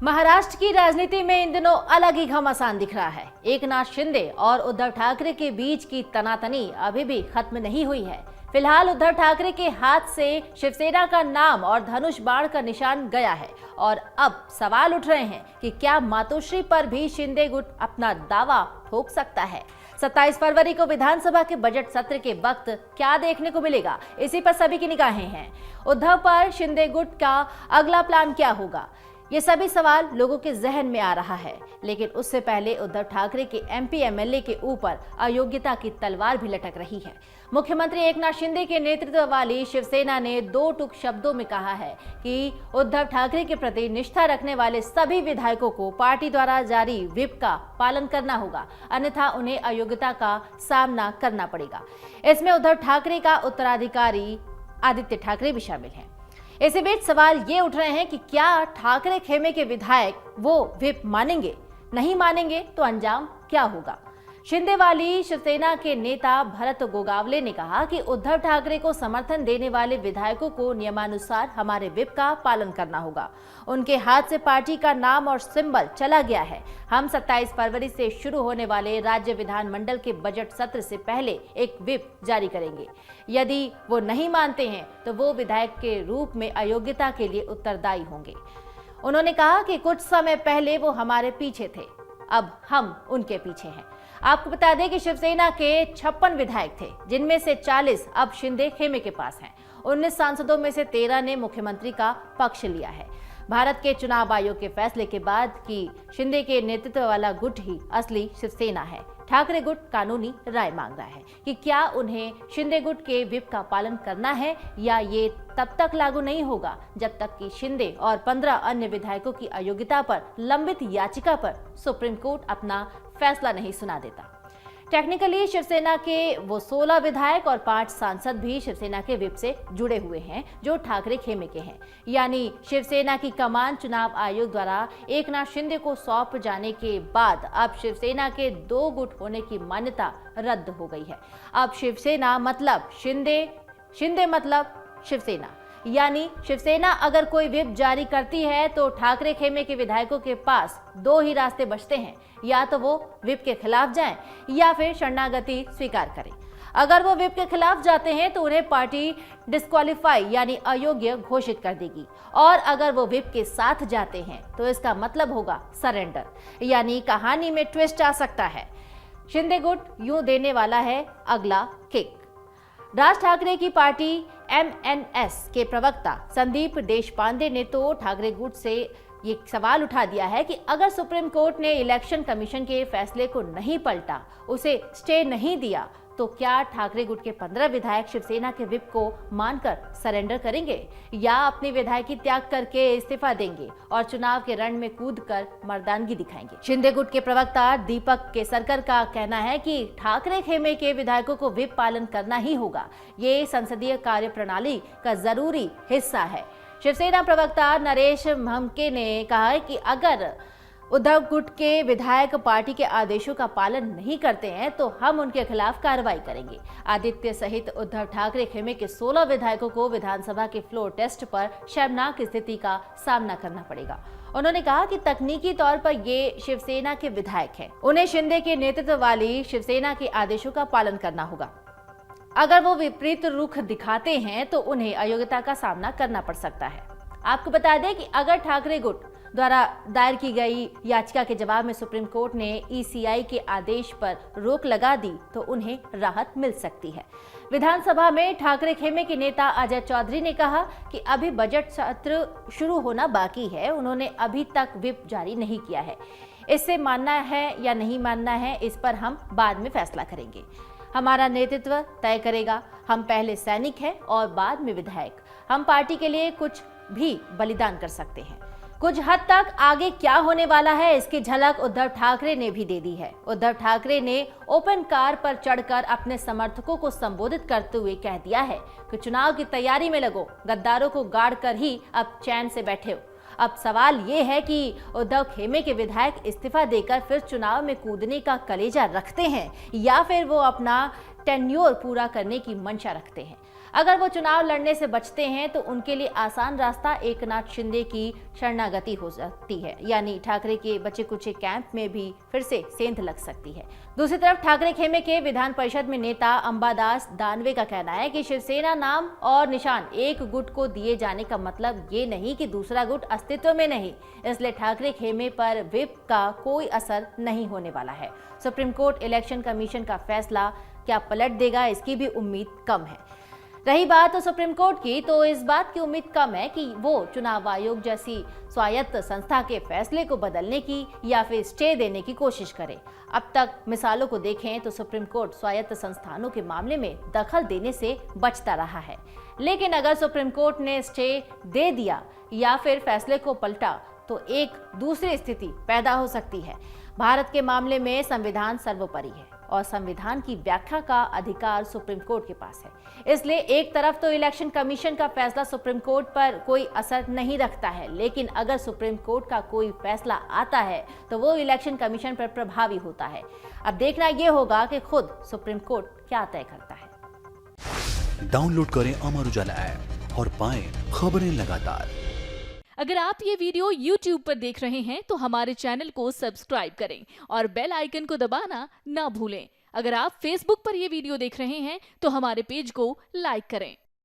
महाराष्ट्र की राजनीति में इन दिनों अलग ही घमासान दिख रहा है। एकनाथ शिंदे और उद्धव ठाकरे के बीच की तनातनी अभी भी खत्म नहीं हुई है। फिलहाल उद्धव ठाकरे के हाथ से शिवसेना का नाम और धनुष बाण का निशान गया है और अब सवाल उठ रहे हैं कि क्या मातोश्री पर भी शिंदे गुट अपना दावा ठोक सकता है। 27 फरवरी को विधानसभा के बजट सत्र के वक्त क्या देखने को मिलेगा, इसी पर सभी की निगाहें हैं। उद्धव पर शिंदे गुट का अगला प्लान क्या होगा, ये सभी सवाल लोगों के जहन में आ रहा है। लेकिन उससे पहले उद्धव ठाकरे के एमपी एमएलए के ऊपर अयोग्यता की तलवार भी लटक रही है। मुख्यमंत्री एकनाथ शिंदे के नेतृत्व वाली शिवसेना ने दो टूक शब्दों में कहा है कि उद्धव ठाकरे के प्रति निष्ठा रखने वाले सभी विधायकों को पार्टी द्वारा जारी व्हिप का पालन करना होगा, अन्यथा उन्हें अयोग्यता का सामना करना पड़ेगा। इसमें उद्धव ठाकरे का उत्तराधिकारी आदित्य ठाकरे भी शामिल हैं। इसी बीच सवाल ये उठ रहे हैं कि क्या ठाकरे खेमे के विधायक वो व्हिप मानेंगे, नहीं मानेंगे तो अंजाम क्या होगा। शिंदे वाली शिवसेना के नेता भरत गोगावले ने कहा कि उद्धव ठाकरे को समर्थन देने वाले विधायकों को नियमानुसार हमारे व्हिप का पालन करना होगा। उनके हाथ से पार्टी का नाम और सिंबल चला गया है। हम 27 फरवरी से शुरू होने वाले राज्य विधानमंडल के बजट सत्र से पहले एक व्हिप जारी करेंगे। यदि वो नहीं मानते हैं तो वो विधायक के रूप में अयोग्यता के लिए उत्तरदायी होंगे। उन्होंने कहा कि कुछ समय पहले वो हमारे पीछे थे, अब हम उनके पीछे हैं। आपको बता दें कि शिवसेना के 56 विधायक थे, जिनमें से 40 अब शिंदे खेमे के पास हैं। 19 सांसदों में से 13 ने मुख्यमंत्री का पक्ष लिया है। भारत के चुनाव आयोग के फैसले के बाद कि शिंदे के नेतृत्व वाला गुट ही असली शिवसेना है, ठाकरे गुट कानूनी राय मांग रहा है कि क्या उन्हें शिंदे गुट के व्हिप का पालन करना है या ये तब तक लागू नहीं होगा जब तक कि शिंदे और 15 अन्य विधायकों की अयोग्यता पर लंबित याचिका पर सुप्रीम कोर्ट अपना फैसला नहीं सुना देता। टेक्निकली शिवसेना के वो 16 विधायक और 5 सांसद भी शिवसेना के व्हिप से जुड़े हुए हैं जो ठाकरे खेमे के हैं। यानी शिवसेना की कमान चुनाव आयोग द्वारा एकनाथ शिंदे को सौंप जाने के बाद अब शिवसेना के 2 गुट होने की मान्यता रद्द हो गई है। अब शिवसेना मतलब शिंदे, शिंदे मतलब शिवसेना। यानी शिवसेना अगर कोई व्हिप जारी करती है तो ठाकरे खेमे के विधायकों के पास 2 ही रास्ते बचते हैं, या तो वो व्हिप के खिलाफ जाएं या फिर शरणागति स्वीकार करें। अगर वो व्हिप के खिलाफ जाते हैं तो उन्हें पार्टी डिस्क्वालीफाई यानी अयोग्य घोषित कर देगी, और अगर वो व्हिप के साथ जाते हैं तो इसका मतलब होगा सरेंडर। यानी कहानी में ट्विस्ट आ सकता है। शिंदे गुट यूं देने वाला है अगला किक। राज ठाकरे की पार्टी एमएनएस के प्रवक्ता संदीप देशपांडे ने तो ठाकरे गुट से ये सवाल उठा दिया है कि अगर सुप्रीम कोर्ट ने इलेक्शन कमीशन के फैसले को नहीं पलटा, उसे स्टे नहीं दिया, तो क्या ठाकरे गुट के 15 विधायक शिवसेना के व्हिप को मानकर सरेंडर करेंगे या अपनी विधायकी त्याग करके इस्तीफा देंगे और चुनाव के रण में कूदकर मर्दानगी दिखाएंगे। शिंदे गुट के प्रवक्ता दीपक केसरकर का कहना है कि ठाकरे खेमे के विधायकों को व्हिप पालन करना ही होगा। ये संसदीय कार्य प्रणाली का जरूरी हिस्सा है। शिवसेना प्रवक्ता नरेश महमके ने कहा है कि अगर उद्धव गुट के विधायक पार्टी के आदेशों का पालन नहीं करते हैं तो हम उनके खिलाफ कार्रवाई करेंगे। आदित्य सहित उद्धव ठाकरे खेमे के 16 विधायकों को विधानसभा के फ्लोर टेस्ट पर शर्मनाक स्थिति का सामना करना पड़ेगा। उन्होंने कहा कि तकनीकी तौर पर ये शिवसेना के विधायक हैं, उन्हें शिंदे के नेतृत्व वाली शिवसेना के आदेशों का पालन करना होगा। अगर वो विपरीत रुख दिखाते हैं तो उन्हें अयोग्यता का सामना करना पड़ सकता है। आपको बता दें कि अगर ठाकरे गुट द्वारा दायर की गई याचिका के जवाब में सुप्रीम कोर्ट ने ईसीआई के आदेश पर रोक लगा दी तो उन्हें राहत मिल सकती है। विधानसभा में ठाकरे खेमे के नेता अजय चौधरी ने कहा कि अभी बजट सत्र शुरू होना बाकी है, उन्होंने अभी तक व्हिप जारी नहीं किया है। इससे मानना है या नहीं मानना है, इस पर हम बाद में फैसला करेंगे। हमारा नेतृत्व तय करेगा। हम पहले सैनिक हैं और बाद में विधायक। हम पार्टी के लिए कुछ भी बलिदान कर सकते हैं। कुछ हद तक आगे क्या होने वाला है इसकी झलक उद्धव ठाकरे ने भी दे दी है। उद्धव ठाकरे ने ओपन कार पर चढ़कर अपने समर्थकों को संबोधित करते हुए कह दिया है कि चुनाव की तैयारी में लगो, गद्दारों को गाड़ कर ही अब चैन से बैठे हो। अब सवाल ये है कि उद्धव खेमे के विधायक इस्तीफा देकर फिर चुनाव में कूदने का कलेजा रखते हैं या फिर वो अपना टेन्योर पूरा करने की मंशा रखते हैं। अगर वो चुनाव लड़ने से बचते हैं तो उनके लिए आसान रास्ता एकनाथ शिंदे की शरणागति हो सकती है, यानी ठाकरे के बचे कुचे कैंप में भी फिर से सेंध लग सकती है। दूसरी तरफ ठाकरे खेमे के विधान परिषद में नेता अंबादास दानवे का कहना है कि शिवसेना नाम और निशान एक गुट को दिए जाने का मतलब ये नहीं कि दूसरा गुट अस्तित्व में नहीं, इसलिए ठाकरे खेमे पर व्हिप का कोई असर नहीं होने वाला है। सुप्रीम कोर्ट इलेक्शन कमीशन का फैसला क्या पलट देगा, इसकी भी उम्मीद कम है। रही बात सुप्रीम कोर्ट की, तो इस बात की उम्मीद कम है कि वो चुनाव आयोग जैसी स्वायत्त संस्था के फैसले को बदलने की या फिर स्टे देने की कोशिश करे। अब तक मिसालों को देखें तो सुप्रीम कोर्ट स्वायत्त संस्थानों के मामले में दखल देने से बचता रहा है, लेकिन अगर सुप्रीम कोर्ट ने स्टे दे दिया या फिर फैसले को पलटा तो एक दूसरी स्थिति पैदा हो सकती है। भारत के मामले में संविधान सर्वोपरि है और संविधान की व्याख्या का अधिकार सुप्रीम कोर्ट के पास है। इसलिए एक तरफ तो इलेक्शन कमीशन का फैसला सुप्रीम कोर्ट पर कोई असर नहीं रखता है, लेकिन अगर सुप्रीम कोर्ट का कोई फैसला आता है तो वो इलेक्शन कमीशन पर प्रभावी होता है। अब देखना यह होगा कि खुद सुप्रीम कोर्ट क्या तय करता है। डाउनलोड करें अमर उजाला ऐप और पाएं खबरें लगातार। अगर आप ये वीडियो YouTube पर देख रहे हैं तो हमारे चैनल को सब्सक्राइब करें और बेल आइकन को दबाना ना भूलें। अगर आप Facebook पर ये वीडियो देख रहे हैं तो हमारे पेज को लाइक करें।